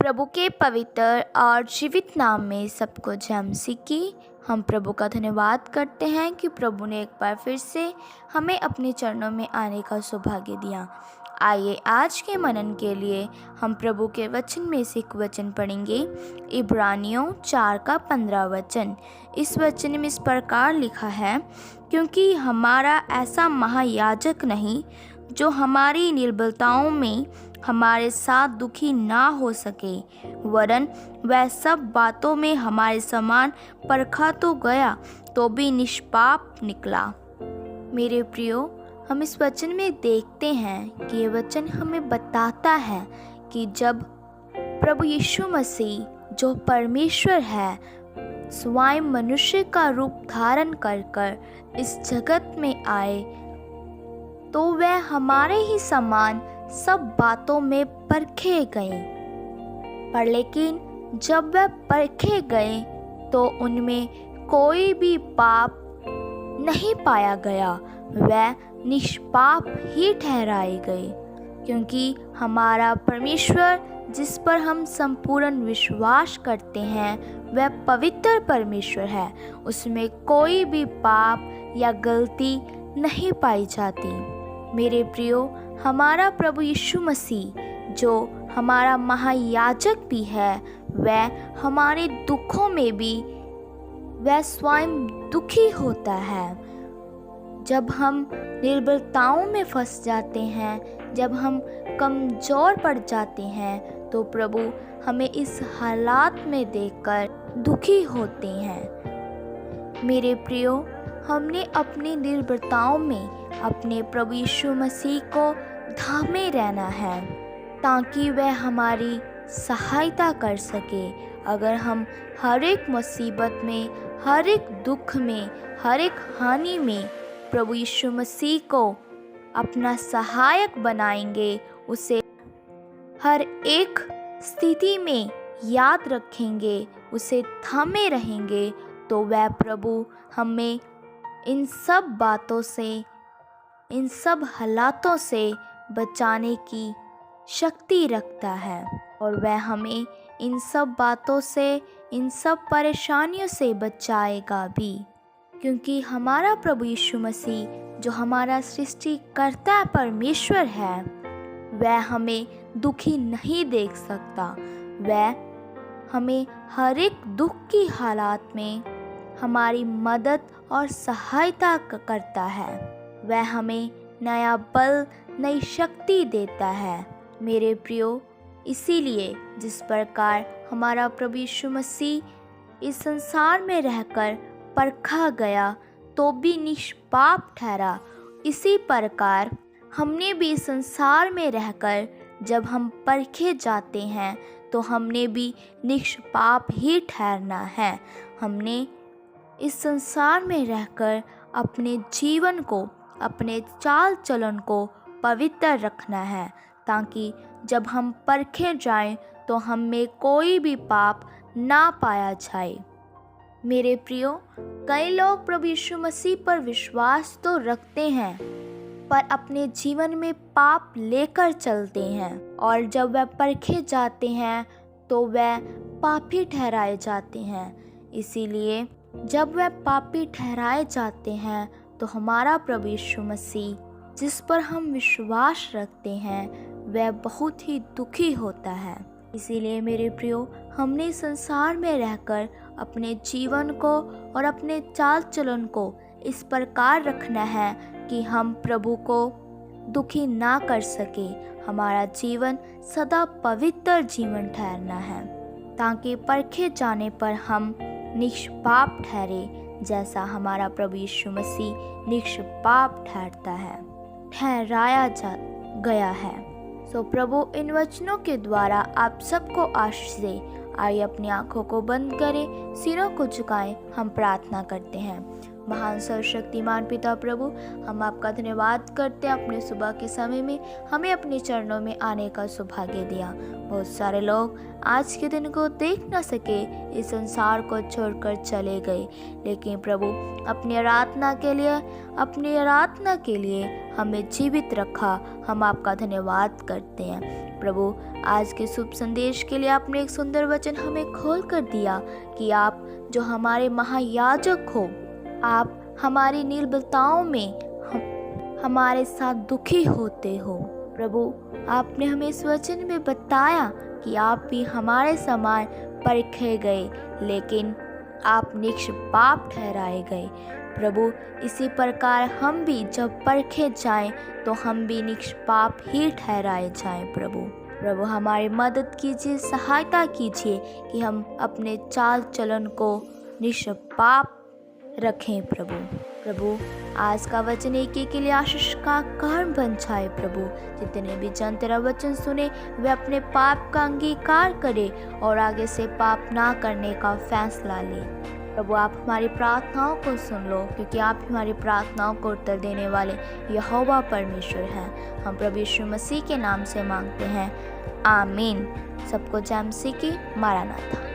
प्रभु के पवित्र और जीवित नाम में सबको जय मसीह की। हम प्रभु का धन्यवाद करते हैं कि प्रभु ने एक बार फिर से हमें अपने चरणों में आने का सौभाग्य दिया। आइए आज के मनन के लिए हम प्रभु के वचन में से एक वचन पढ़ेंगे। इब्रानियों 4 का 15 वचन। इस वचन में इस प्रकार लिखा है, क्योंकि हमारा ऐसा महायाजक नहीं जो हमारी निर्बलताओं में हमारे साथ दुखी ना हो सके, वरन वह सब बातों में हमारे समान परखा तो गया तो भी निष्पाप निकला। मेरे प्रियो, हम इस वचन में देखते हैं कि ये वचन हमें बताता है कि जब प्रभु यीशु मसीह जो परमेश्वर है स्वयं मनुष्य का रूप धारण कर इस जगत में आए, तो वह हमारे ही समान सब बातों में परखे गए। पर लेकिन जब वह परखे गए तो उनमें कोई भी पाप नहीं पाया गया, वह निष्पाप ही ठहराए गए। क्योंकि हमारा परमेश्वर जिस पर हम संपूर्ण विश्वास करते हैं वह पवित्र परमेश्वर है, उसमें कोई भी पाप या गलती नहीं पाई जाती। मेरे प्रियो, हमारा प्रभु यीशु मसीह जो हमारा महायाजक भी है, वह हमारे दुखों में भी वह स्वयं दुखी होता है। जब हम निर्बलताओं में फंस जाते हैं, जब हम कमज़ोर पड़ जाते हैं, तो प्रभु हमें इस हालात में देखकर दुखी होते हैं। मेरे प्रियो, हमने अपनी निर्बलताओं में अपने प्रभु यीशु मसीह को थामे रहना है ताकि वह हमारी सहायता कर सके। अगर हम हर एक मुसीबत में, हर एक दुख में, हर एक हानि में प्रभु यीशु मसीह को अपना सहायक बनाएंगे, उसे हर एक स्थिति में याद रखेंगे, उसे थामे रहेंगे, तो वह प्रभु हमें इन सब बातों से, इन सब हालातों से बचाने की शक्ति रखता है। और वह हमें इन सब बातों से, इन सब परेशानियों से बचाएगा भी। क्योंकि हमारा प्रभु यीशु मसीह जो हमारा सृष्टिकर्ता परमेश्वर है, वह हमें दुखी नहीं देख सकता। वह हमें हर एक दुख की हालात में हमारी मदद और सहायता करता है। वह हमें नया बल, नई शक्ति देता है। मेरे प्रियो, इसीलिए जिस प्रकार हमारा प्रभु यीशु मसीह इस संसार में रहकर परखा गया तो भी निष्पाप ठहरा, इसी प्रकार हमने भी इस संसार में रहकर जब हम परखे जाते हैं तो हमने भी निष्पाप ही ठहरना है। हमने इस संसार में रहकर अपने जीवन को, अपने चाल चलन को पवित्र रखना है, ताकि जब हम परखे जाएं तो हम में कोई भी पाप ना पाया जाए। मेरे प्रियो, कई लोग प्रभु यीशु मसीह पर विश्वास तो रखते हैं पर अपने जीवन में पाप लेकर चलते हैं, और जब वह परखे जाते हैं तो वह पापी ठहराए जाते हैं। इसीलिए जब वह पापी ठहराए जाते हैं तो हमारा प्रभु यीशु मसीह जिस पर हम विश्वास रखते हैं वह बहुत ही दुखी होता है। इसीलिए मेरे प्रियो, हमने संसार में रहकर अपने जीवन को और अपने चाल चलन को इस प्रकार रखना है कि हम प्रभु को दुखी ना कर सके। हमारा जीवन सदा पवित्र जीवन ठहरना है, ताकि परखे जाने पर हम निष्पाप ठहरे, जैसा हमारा प्रभु यीशु मसीह निष्पाप ठहराया गया है। सो प्रभु इन वचनों के द्वारा आप सबको आशीष दे। आइए अपनी आंखों को बंद करें, सिरों को झुकाएं, हम प्रार्थना करते हैं। महान सर्वशक्तिमान पिता प्रभु, हम आपका धन्यवाद करते हैं अपने सुबह के समय में हमें अपने चरणों में आने का सौभाग्य दिया। बहुत सारे लोग आज के दिन को देख न सके, इस संसार को छोड़कर चले गए, लेकिन प्रभु अपनी आराधना के लिए हमें जीवित रखा। हम आपका धन्यवाद करते हैं प्रभु। आज के शुभ संदेश के लिए आपने एक सुंदर वचन हमें खोल कर दिया कि आप जो हमारे महायाजक हो, आप हमारी निर्बलताओं में हमारे साथ दुखी होते हो। प्रभु आपने हमें इस वचन में बताया कि आप भी हमारे समान परखे गए, लेकिन आप निष्पाप ठहराए गए। प्रभु इसी प्रकार हम भी जब परखे जाएं तो हम भी निष्पाप ही ठहराए जाएं। प्रभु हमारी मदद कीजिए, सहायता कीजिए कि हम अपने चाल चलन को निष्पाप रखें। प्रभु आज का वचन एक के लिए आशीष का कारण बन जाए। प्रभु जितने भी जन तेरा वचन सुने वे अपने पाप का अंगीकार करें और आगे से पाप ना करने का फैसला ले। प्रभु आप हमारी प्रार्थनाओं को सुन लो, क्योंकि आप हमारी प्रार्थनाओं को उत्तर देने वाले यहोवा परमेश्वर हैं। हम प्रभु यीशु मसीह के नाम से मांगते हैं, आमीन। सबको जय मसीह की। मारानाथा।